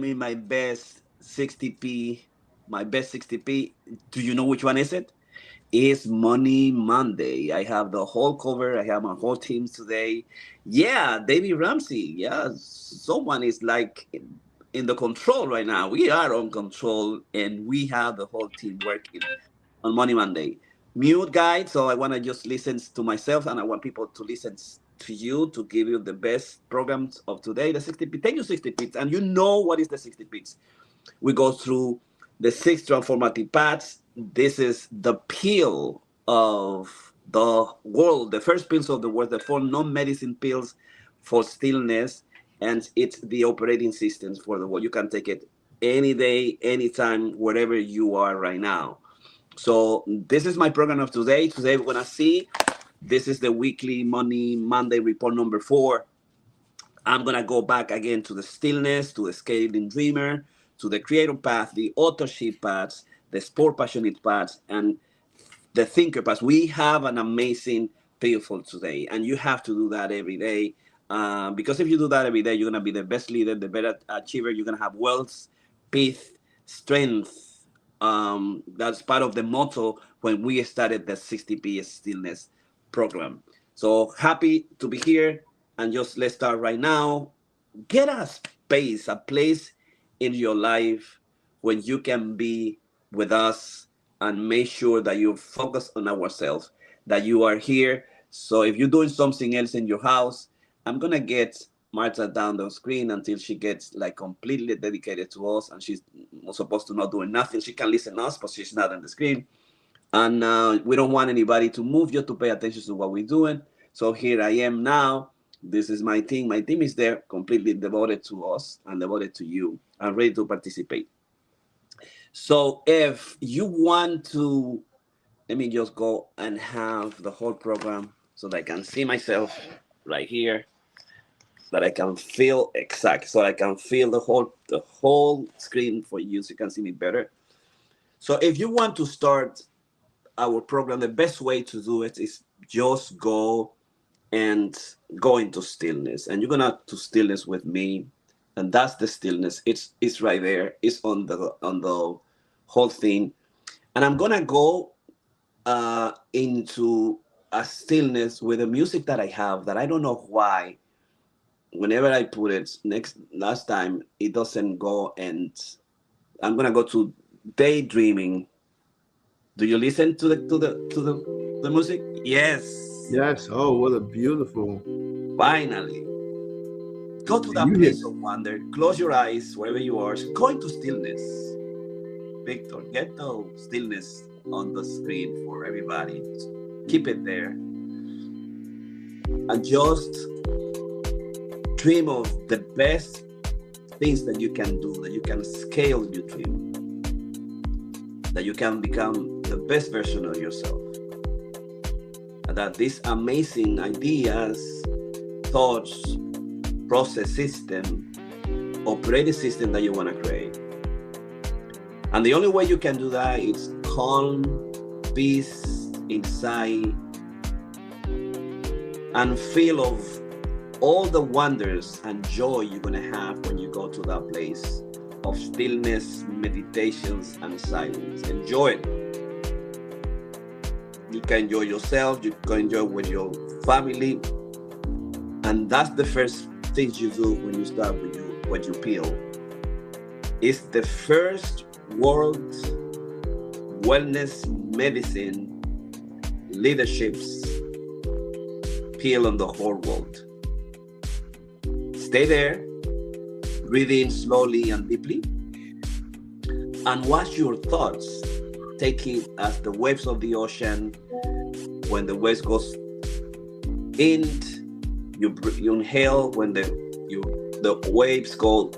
me my best 60p. My best 60p. Do you know which one is it? It's Money Monday. I have the whole cover. I have my whole team today. Yeah, Dave Ramsey. Yeah, someone is like in the control right now. We are on control, and we have the whole team working on Money Monday. Mute guide. So I want to just listen to myself, and I want people to listen to you to give you the best programs of today. The 60p. Thank you, 60 pits. And you know what is the 60 pits? We go through the 6 transformative paths. This is the pill of the world, the first pills of the world, the 4 non-medicine pills for stillness, and it's the operating systems for the world. You can take it any day, anytime, wherever you are right now. So this is my program of today. Today we're gonna see. This is the weekly Money Monday report number 4. I'm gonna go back again to the stillness, to the scaling dreamer, to the creative path, the authorship paths, the sport passionate paths, and the thinker paths. We have an amazing people today, and you have to do that every day. Because if you do that every day, you're gonna be the best leader, the better achiever. You're gonna have wealth, peace, strength. That's part of the motto when we started the 60p stillness program. So happy to be here, and just let's start right now. Get a space, a place in your life when you can be with us and make sure that you focus on ourselves, that you are here. So if you're doing something else in your house, I'm gonna get Martha down the screen until she gets like completely dedicated to us, and she's not supposed to not doing nothing. She can listen to us, but she's not on the screen. And we don't want anybody to move, you to pay attention to what we're doing. So here I am now. This is my team. My team is there, completely devoted to us and devoted to you and ready to participate. So if you want to, let me just go and have the whole program so that I can see myself right here, that I can feel exact, so I can feel the whole screen for you so you can see me better. So if you want to start our program, the best way to do it is just and go into stillness, and you're gonna to stillness with me, and that's the stillness. It's right there. It's on the whole thing, and I'm gonna go into a stillness with the music that I have that I don't know why. Whenever I put it last time, it doesn't go, and I'm gonna go to daydreaming. Do you listen to the music? Yes. Yes. Oh, what a beautiful. Finally. Go to that You hit. place of wonder. Close your eyes wherever you are. Go into stillness. Victor, get the stillness on the screen for everybody. Keep it there. And just dream of the best things that you can do, that you can scale your dream, that you can become the best version of yourself. And that these amazing ideas, thoughts, process system, operating system that you want to create. And the only way you can do that is calm, peace inside, and feel of all the wonders and joy you're going to have when you go to that place of stillness, meditations, and silence. Enjoy it. You can enjoy yourself, you can enjoy with your family, and that's the first things you do when you start with your pill. It's the first world wellness medicine leadership's pill on the whole world. Stay there, breathe in slowly and deeply, and watch your thoughts take it as the waves of the ocean. When the waves goes in, you inhale. When the waves go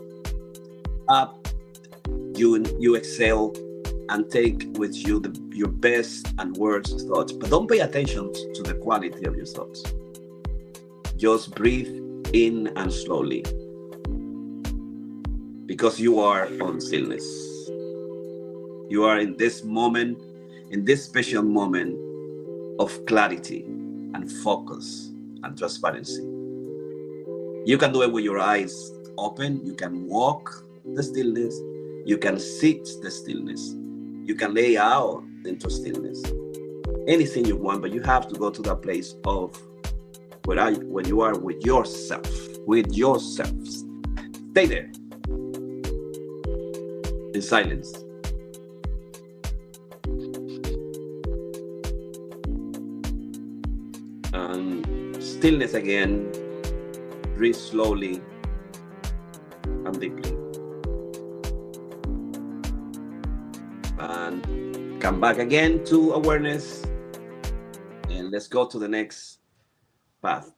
up, you exhale and take with you your best and worst thoughts. But don't pay attention to the quality of your thoughts. Just breathe in and slowly, because you are on stillness. You are in this moment, in this special moment of clarity and focus and transparency. You can do it with your eyes open. You can walk the stillness, you can sit the stillness, you can lay out into stillness, anything you want, but you have to go to that place of when you are with yourself, with yourselves. Stay there in silence. And stillness again. Breathe slowly and deeply. And come back again to awareness. And let's go to the next path.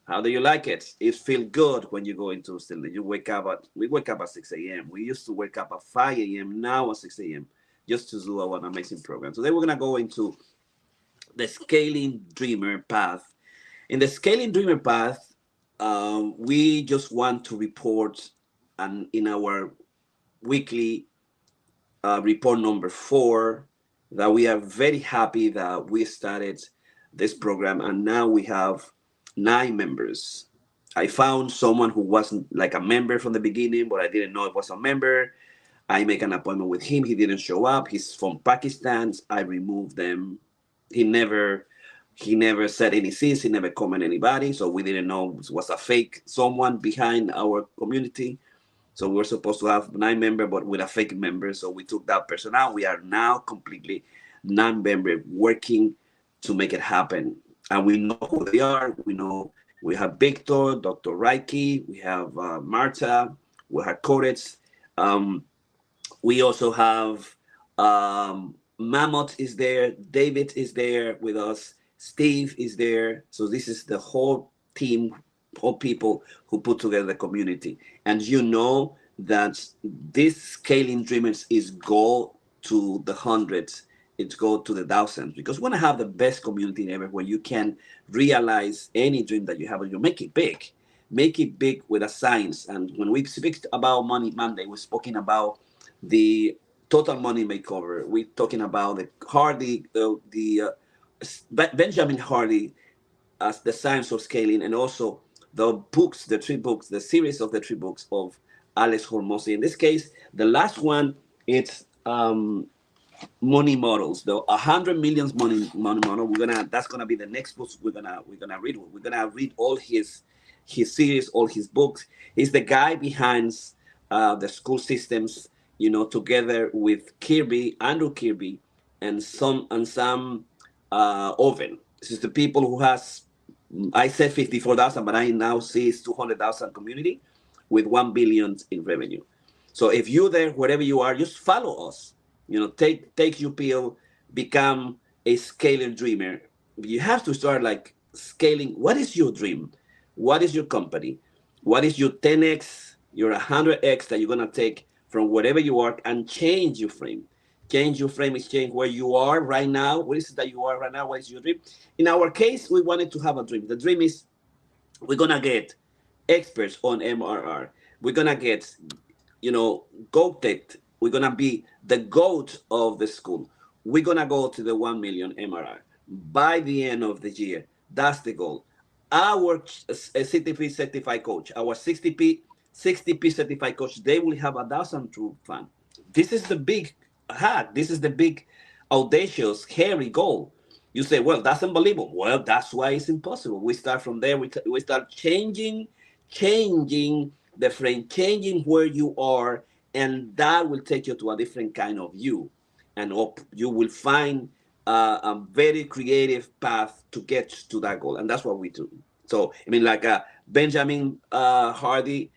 How do you like it? It feels good when you go into stillness. We wake up at 6 a.m. We used to wake up at 5 a.m. Now at 6 a.m. just to do our amazing program. Today we're gonna go into the scaling dreamer path. In the scaling dreamer path, we just want to report, and in our weekly report number 4, that we are very happy that we started this program and now we have 9 members. I found someone who wasn't like a member from the beginning, but I didn't know it was a member. I make an appointment with him. He didn't show up. He's from Pakistan. I removed them. He never said any sins. He never commented anybody. So we didn't know it was a fake someone behind our community. So we're supposed to have 9 members, but with a fake member. So we took that person out. We are now completely non-member working to make it happen. And we know who they are. We know we have Victor, Dr. Reiki, we have Marta, we have Coretz. We also have Mammoth is there, David is there with us, Steve is there. So this is the whole team, whole people who put together the community. And you know that this scaling dreamers is go to the hundreds, it's go to the thousands, because we want to have the best community ever where you can realize any dream that you have and you make it big. Make it big with a science. And when we speak about Money Monday, we're speaking about the total money makeover. We're talking about the Hardy, Benjamin Hardy as the science of scaling, and also the books, the 3 books, the series of the 3 books of Alex Hormozi. In this case, the last one, it's money models, the 100 millions money model. That's gonna be the next book we're gonna read. We're gonna read all his series, all his books. He's the guy behind the school systems, together with Andrew Kirby, and some Oven. This is the people who has, I said 54,000, but I now see it's 200,000 community with 1 billion in revenue. So if you're there, wherever you are, just follow us. Take your pill, become a scalar dreamer. You have to start like scaling. What is your dream? What is your company? What is your 10x, your 100x that you're gonna take from wherever you are and change your frame? Change your frame is change where you are right now. What is it that you are right now? What is your dream? In our case, we wanted to have a dream. The dream is we're gonna get experts on MRR. We're gonna get, GoTech. We're gonna be the GOAT of the school. We're gonna go to the 1 million MRR by the end of the year. That's the goal. Our CTP certified coach, our 60P certified coach, they will have 1,000 true fund. This is the big hack. This is the big, audacious, hairy goal. You say, well, that's unbelievable. Well, that's why it's impossible. We start from there. We start changing the frame, changing where you are, and that will take you to a different kind of you. And you will find a very creative path to get to that goal. And that's what we do. So, like Benjamin Hardy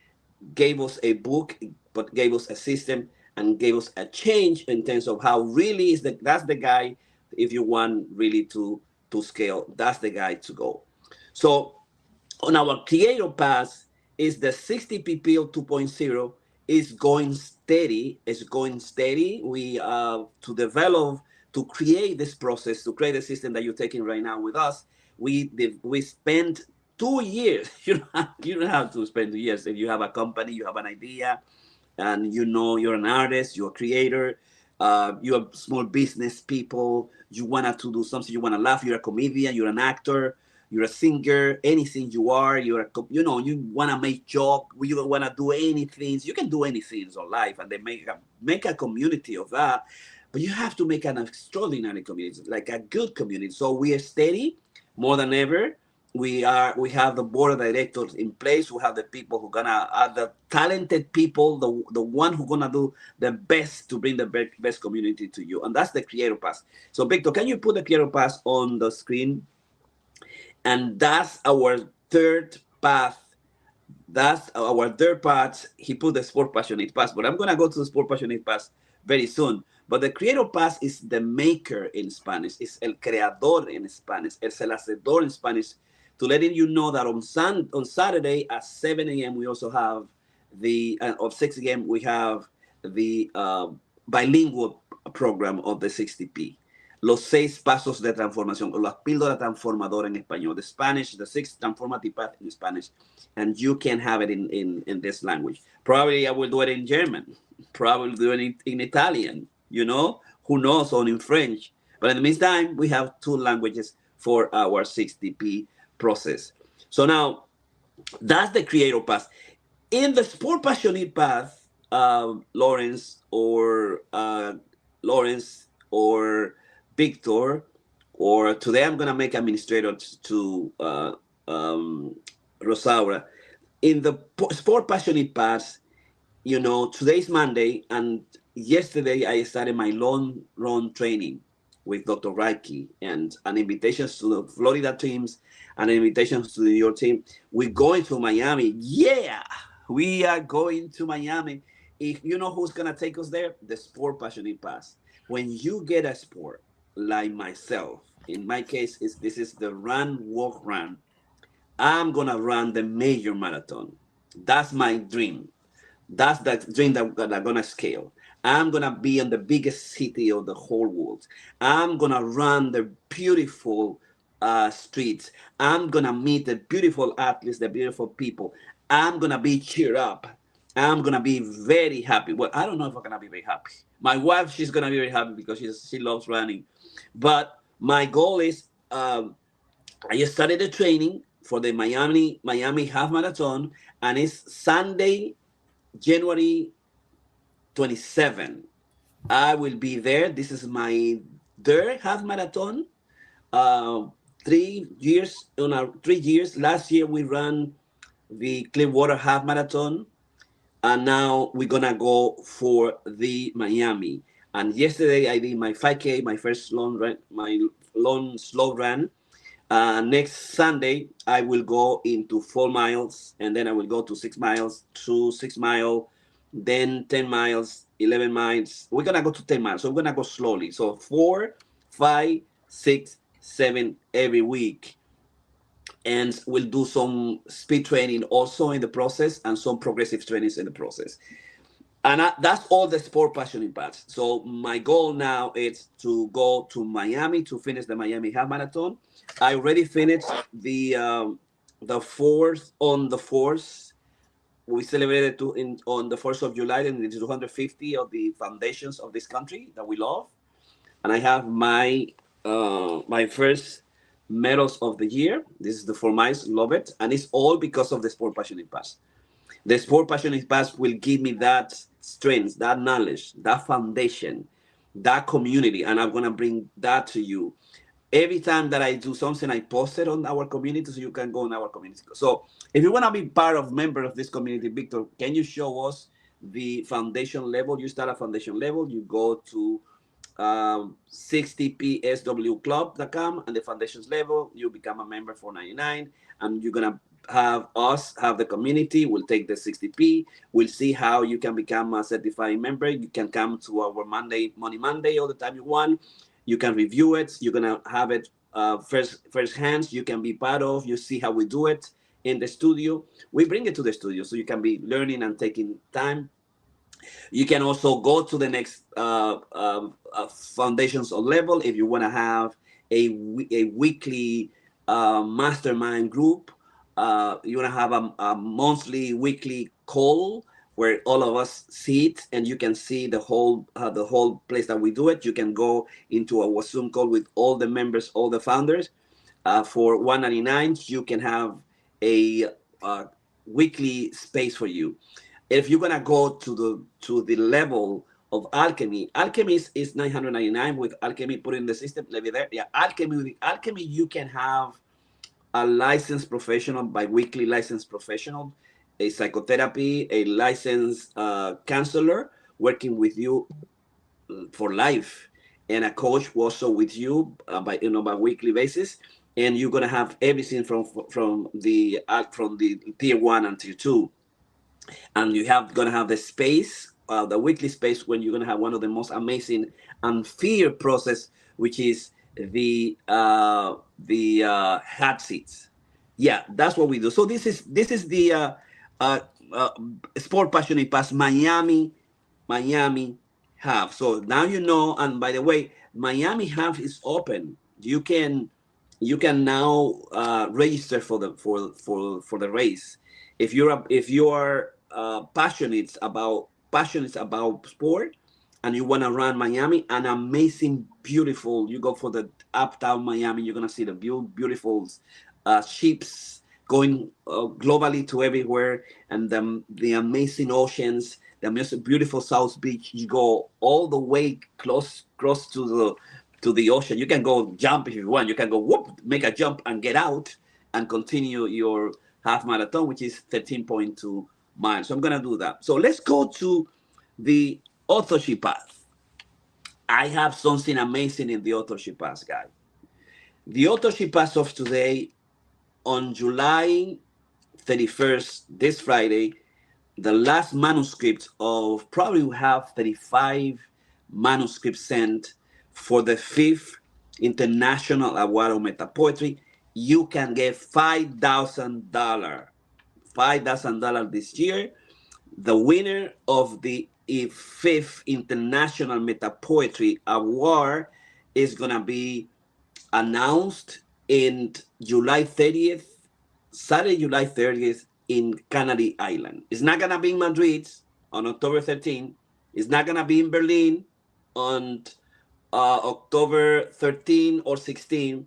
gave us a book, but gave us a system and gave us a change in terms of how really that's the guy. If you want really to scale, that's the guy to go. So on our creator path is the 60 PPL 2.0 is going steady. It's going steady. We to create this process, to create a system that you're taking right now with us. We spent 2 years. You don't have to spend 2 years. If you have a company, you have an idea, and you're an artist, you're a creator, you're small business people, you want to do something, you want to laugh, you're a comedian, you're an actor, you're a singer, anything you are, you want to make joke, you want to do anything. You can do anything in your life, and they make a community of that. But you have to make an extraordinary community, like a good community. So we are steady more than ever. We have the board of directors in place. We have the people who gonna are the talented people, the one who gonna do the best to bring the best community to you, and that's the Creator Pass. So Victor, can you put the Creator Pass on the screen? And that's our third path. That's our third path. He put the Sport Passionate Pass, but I'm gonna go to the Sport Passionate Pass very soon. But the Creator Pass is the maker in Spanish. It's el creador in Spanish. Es el hacedor in Spanish. To letting you know that on Saturday at 7 a.m. we also have the of 6 a.m. we have the bilingual program of the 60p. Los 6 pasos de transformación, o la píldora transformadora en español, the Spanish, the 6 transformative paths in Spanish, and you can have it in this language. Probably I will do it in German, probably do it in Italian, who knows, or in French. But in the meantime, we have 2 languages for our 60p process. So now, that's the Creator Path. In the Sport Passionate Path, Lawrence or Victor, or today I'm gonna make administrator to Rosaura. In the Sport Passionate Pass, today's Monday, and yesterday I started my long run training with Dr. Reiki, and an invitation to the Florida teams and invitations to the New York team. We're going to Miami. Yeah, we are going to Miami. If you know who's gonna take us there, the Sport Passionate Pass. When you get a sport like myself, in my case, this is the run, walk, run. I'm gonna run the major marathon. That's my dream. That's the dream that I'm gonna scale. I'm gonna be in the biggest city of the whole world. I'm gonna run the beautiful streets. I'm gonna meet the beautiful athletes, the beautiful people. I'm gonna be cheered up. I'm gonna be very happy. Well, I don't know if I'm gonna be very happy. My wife, she's gonna be very happy because she loves running. But my goal is, I just started the training for the Miami half marathon, and it's Sunday, January 27. I will be there. This is my third half marathon. 3 years, 3 years. Last year we ran the Clearwater half marathon, and now we're gonna go for the Miami. And yesterday I did my 5K, my first long run, my long slow run. Next Sunday I will go into 4 miles, and then I will go to 6 miles, 6 mile, then 10 miles, 11 miles. We're gonna go to 10 miles, so we're gonna go slowly. So 4, 5, 6, 7 every week, and we'll do some speed training also in the process, and some progressive trainings in the process. And that's all the Sport Passionate Paths. So my goal now is to go to Miami to finish the Miami half marathon. I already finished the fourth on the fourth. We celebrated on the 1st of July, and the 250 of the foundations of this country that we love. And I have my first medals of the year. This is the 4 miles, love it, and it's all because of the Sport Passionate Pass. The Sport Passionate Pass will give me that strength, that knowledge, that foundation, that community, and I'm gonna bring that to you. Every time that I do something, I post it on our community, so you can go in our community. So if you want to be part of member of this community, Victor, can you show us the foundation level? You start at foundation level, you go to 60pswclub.com, and the foundations level, you become a member for 99, and you're gonna have the community. We'll take the 60p. We'll see how you can become a certified member. You can come to our Money Monday all the time you want. You can review it. You're gonna have it first hands. You can be part of. You see how we do it in the studio. We bring it to the studio, so you can be learning and taking time. You can also go to the next foundations or level if you want to have a weekly mastermind group. You want to have a monthly, weekly call where all of us sit, and you can see the whole place that we do it. You can go into our Zoom call with all the members, all the founders, For 199, you can have a weekly space for you. If you're gonna go to the level of alchemy, alchemy is 999 with alchemy put in the system. Let me there. Yeah, alchemy with alchemy, you can have a licensed professional, bi-weekly licensed professional, a psychotherapy, a licensed counselor working with you for life, and a coach also with you by weekly basis, and you're gonna have everything from the tier one and tier two, and you have gonna have the space, the weekly space when you're gonna have one of the most amazing and fear process, which is the hot seats. Yeah, that's what we do. So this is the uh, uh, Sport Passionate Pass Miami Hub. So now you know. And by the way, Miami Hub is open. You can now register for the race. If you are passionate about sport, and you want to run Miami, an amazing, beautiful. You go for the uptown Miami. You're gonna see the beautiful ships going globally to everywhere, and the amazing oceans, the most beautiful South Beach. You go all the way close to the ocean. You can go jump if you want. You can go whoop, make a jump and get out and continue your half marathon, which is 13.2 miles. So I'm gonna do that. So let's go to the authorship path. I have something amazing in the authorship path, guys. The authorship path of today, on July 31st, this Friday, the last manuscript of probably we have 35 manuscripts sent for the fifth International Award of Meta Poetry. You can get $5,000. $5,000 this year. The winner of the fifth International Meta Poetry Award is gonna be announced in July 30th, Saturday, July 30th in Canary Island. It's not gonna be in Madrid on October 13th. It's not gonna be in Berlin on October 13 or 16.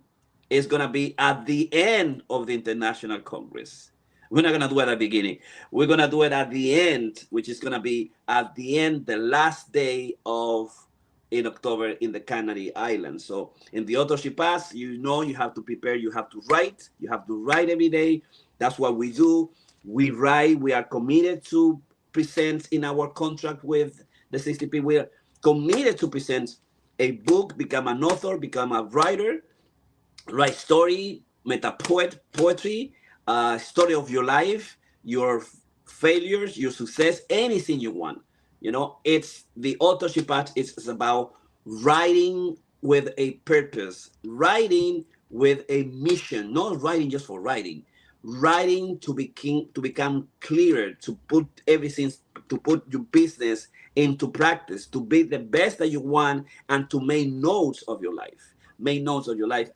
It's gonna be at the end of the International Congress. We're not gonna do it at the beginning. We're gonna do it at the end, which is gonna be at the end, the last day of in October in the Canary Islands. So in the authorship pass, you have to prepare, you have to write, every day. That's what we do. We write, we are committed to present in our contract with the 60P. We are committed to present a book, become an author, become a writer, write story, poetry, story of your life, your failures, your success, anything you want. It's the authorship part. It's about writing with a purpose, writing with a mission, not writing just for writing, writing to become clearer, to put everything, to put your business into practice, to be the best that you want, and to make notes of your life,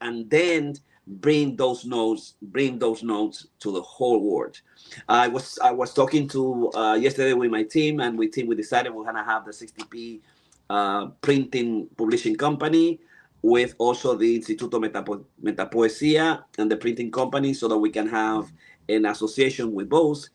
and then bring those notes to the whole world. I was talking to yesterday with my team, and we decided we're gonna have the 60P printing publishing company with also the Instituto Metapoesía and the printing company, so that we can have an association with both,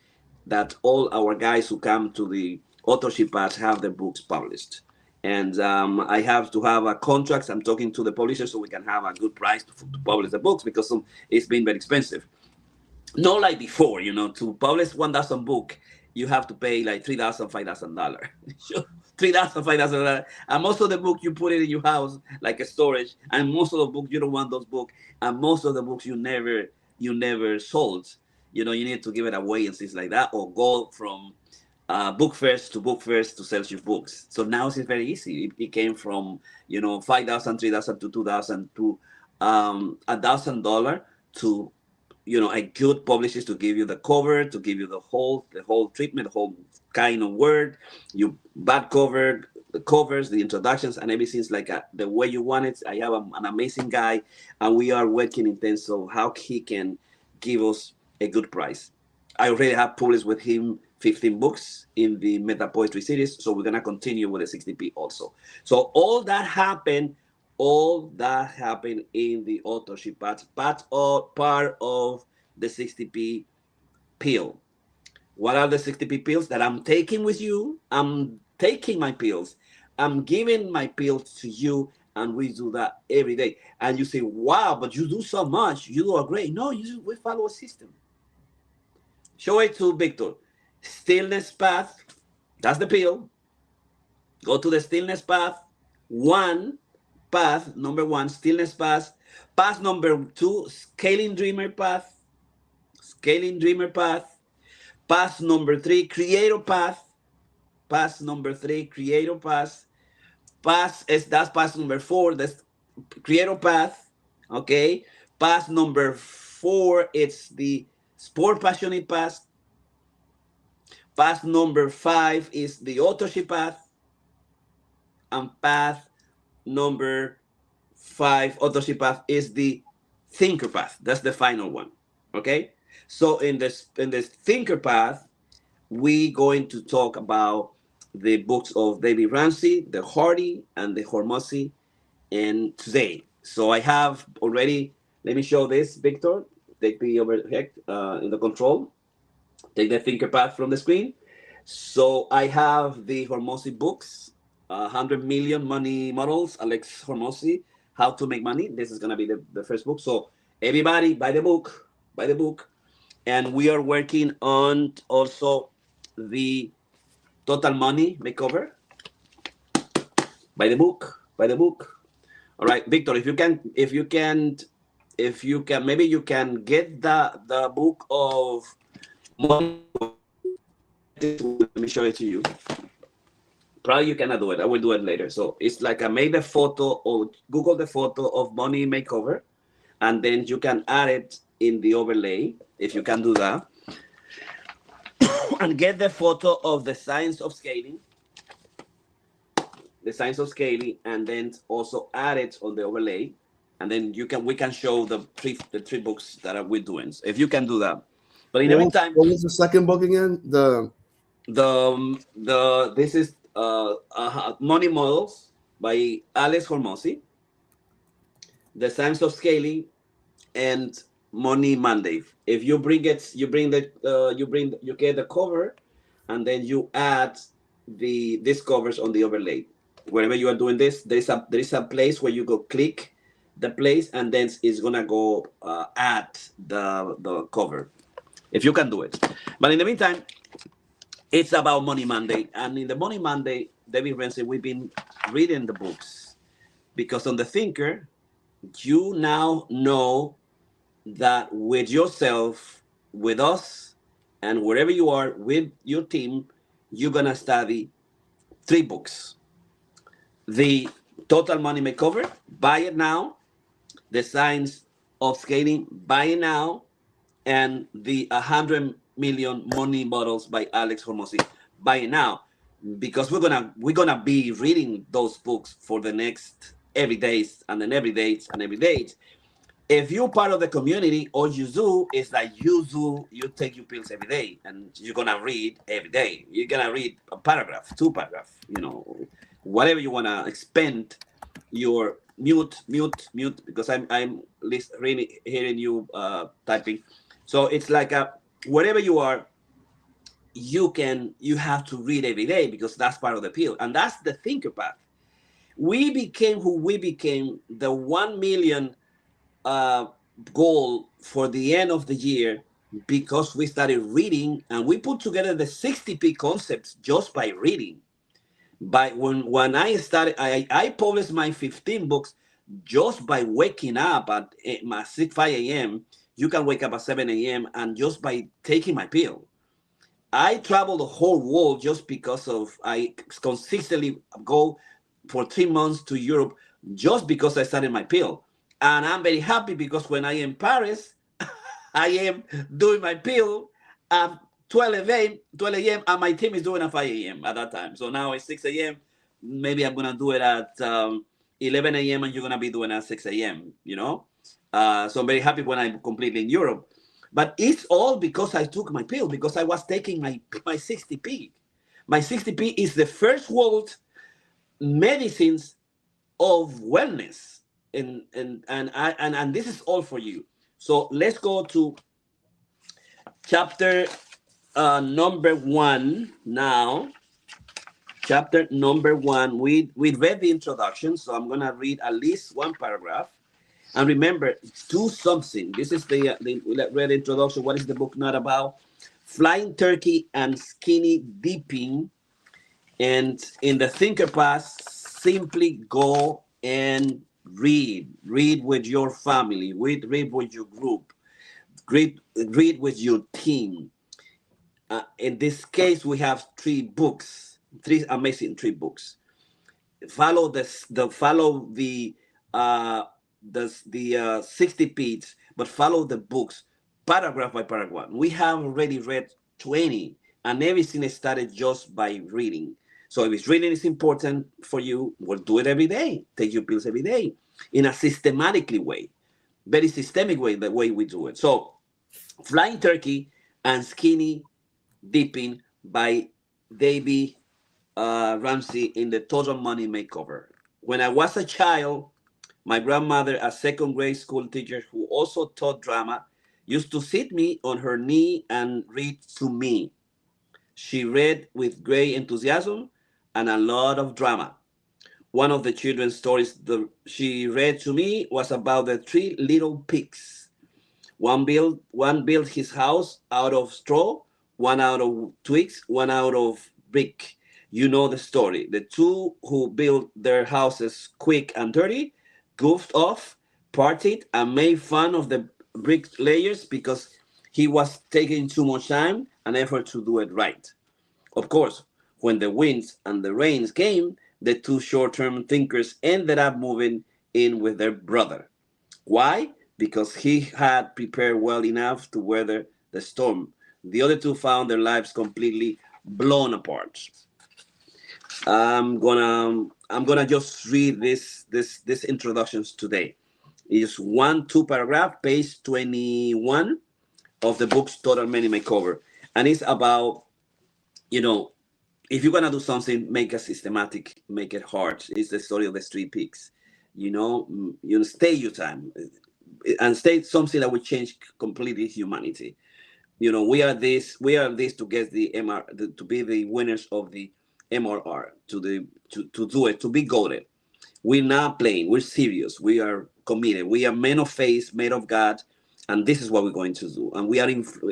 that all our guys who come to the authorship path have their books published. And I have to have a contract. I'm talking to the publisher so we can have a good price to publish the books, because it's been very expensive. Not like before, to publish 1,000 book, you have to pay like $3,000, $5,000. $3,000, $5,000. And most of the book you put it in your house like a storage, and most of the book you don't want those books, and most of the books you never sold. You need to give it away and things like that, or go from book fairs to book fairs to sell your books. So now it's very easy. It came from 5,000, 3,000 to 2,000 to $1,000 to a good publisher to give you the cover, to give you the whole treatment, the whole kind of word, you back cover, the covers, the introductions, and everything's like the way you want it. I have an amazing guy, and we are working in terms of how he can give us a good price. I already have published with him 15 books in the Meta Poetry series, so we're gonna continue with the 60P also. So all that happened all that happened in the authorship path, part of the 60p pill. What are the 60p pills that I'm taking with you? I'm taking my pills. I'm giving my pills to you, and we do that every day. And you say, wow, but you do so much. You do a great. No, we follow a system. Show it to Victor. Stillness path, that's the pill. Go to the stillness path. Number one, stillness path. Path number two, scaling dreamer path. Scaling dreamer path. Path number three, creator path. Pass number three, creator path. That's pass number four, that's creator path. Okay. Path number four, it's the sport passionate path. Path number five is the authorship path. And path number five, authorship path, is the thinker path. That's the final one. Okay. So in this thinker path, we going to talk about the books of David Ramsey, the Hardy, and the Hormozi, and today. So I have already. Let me show this, Victor. Take the overhead in the control. Take the thinker path from the screen. So I have the Hormozi books, 100 million money models, Alex Hormozi, how to make money. This is gonna be the first book. So everybody buy the book, buy the book. And we are working on also the total money makeover. Buy the book, buy the book. All right, Victor, if you can, maybe you can get the book of money. Let me show it to you. Probably you cannot do it. I will do it later. So it's like I made a photo, or Google the photo of money makeover, and then you can add it in the overlay if you can do that, and get the photo of the science of scaling, and then also add it on the overlay, and then we can show the three books that we're doing. So if you can do that, but in the meantime, what was the second book again? this is Money Models by Alex Hormozi, The Science of Scaling, and Money Monday. If you bring it, you get the cover, and then you add these covers on the overlay. Whenever you are doing this, there is a place where you go click the place, and then it's gonna go add the cover. If you can do it, but in the meantime, it's about Money Monday, and in the Money Monday, David Ramsey, we've been reading the books, because on the Thinker, you now know that with yourself, with us, and wherever you are with your team, you're gonna study three books: the Total Money Makeover, buy it now; the Science of Scaling, buy it now; and the 100 million money models by Alex Hormozi, buy it now, because we're gonna be reading those books for the next every days, and then every day and every day. If you're part of the community, all you do is that you take your pills every day, and you're gonna read every day. You're gonna read a paragraph, two paragraph, whatever you wanna expend your mute, because I'm really hearing you typing. So it's like wherever you are, you have to read every day, because that's part of the pill, and that's the thinker path. We became who we became. The 1 million goal for the end of the year, because we started reading, and we put together the 60p concepts just by reading. By when I started, I published my 15 books just by waking up at 5 a.m. You can wake up at 7 a.m. and just by taking my pill. I travel the whole world just because of I consistently go for 3 months to Europe just because I started my pill. And I'm very happy, because when I am in Paris, I am doing my pill at 12 a.m. and my team is doing at 5 a.m. at that time. So now it's 6 a.m. Maybe I'm going to do it at 11 a.m. and you're going to be doing at 6 a.m., So I'm very happy when I'm completely in Europe. But it's all because I took my pill, because I was taking my 60p. My 60p is the first world medicines of wellness. And this is all for you. So let's go to chapter number 1 now. Chapter number 1. We read the introduction, so I'm gonna read at least one paragraph. And remember, do something. This is the read introduction. What is the book not about? Flying turkey and skinny dipping. And in the thinker path, simply go and read. Read with your family. Read with your group. Read with your team. In this case, we have 3 books, 3 amazing 3 books. Follow follow the 60 P's, but follow the books paragraph by paragraph. We have already read 20, and everything started just by reading. So if it's reading is important for you, well, do it every day. Take your pills every day in a systematically way, very systemic way, the way we do it. So, Flying Turkey and Skinny Dipping by Dave Ramsey in the Total Money Makeover. When I was a child, my grandmother, a second grade school teacher who also taught drama, used to sit me on her knee and read to me. She read with great enthusiasm and a lot of drama. One of the children's stories she read to me was about the 3 little pigs. One built his house out of straw, one out of twigs, one out of brick. You know the story. The two who built their houses quick and dirty goofed off, partied, and made fun of the bricklayers because he was taking too much time and effort to do it right. Of course, when the winds and the rains came, the 2 short-term thinkers ended up moving in with their brother. Why? Because he had prepared well enough to weather the storm. The other 2 found their lives completely blown apart. I'm gonna just read this introductions today. It's 1 2 paragraph, page 21 of the book's Total Money Makeover, and it's about, you know, if you're gonna do something, make it systematic, make it hard. It's the story of the 3 pigs. Stay your time, and stay something that will change completely humanity. We are this to get the to be the winners of the MRR, to do it, to be goaded. We're not playing, we're serious, we are committed, we are men of faith, made of God, and this is what we're going to do. And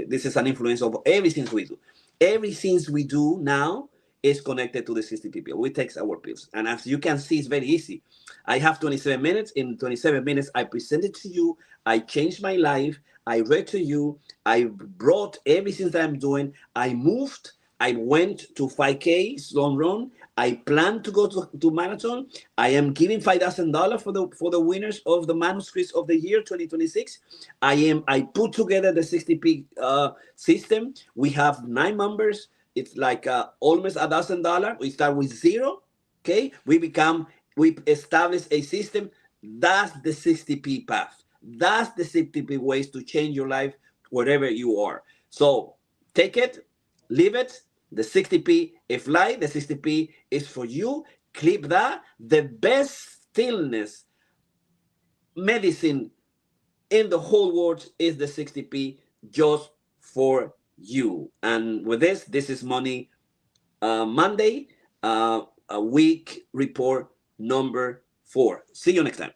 this is an influence of everything we do. Everything we do now is connected to the 60 people. We take our pills, and as you can see, it's very easy. I have 27 minutes. In 27 minutes, I presented to you, I changed my life, I read to you, I brought everything that I'm doing, I moved, I went to 5K long run, I plan to go to marathon. I am giving $5,000 for the winners of the manuscripts of the year 2026. I put together the 60p system. We have 9 members. It's like almost $1,000. We start with 0. Okay, we establish a system. That's the 60p path. That's the 60p ways to change your life wherever you are. So take it, leave it. The 60p, if like, the 60p is for you. Clip that. The best stillness medicine in the whole world is the 60p, just for you. And with this is Money Monday, a week report number 4. See you next time.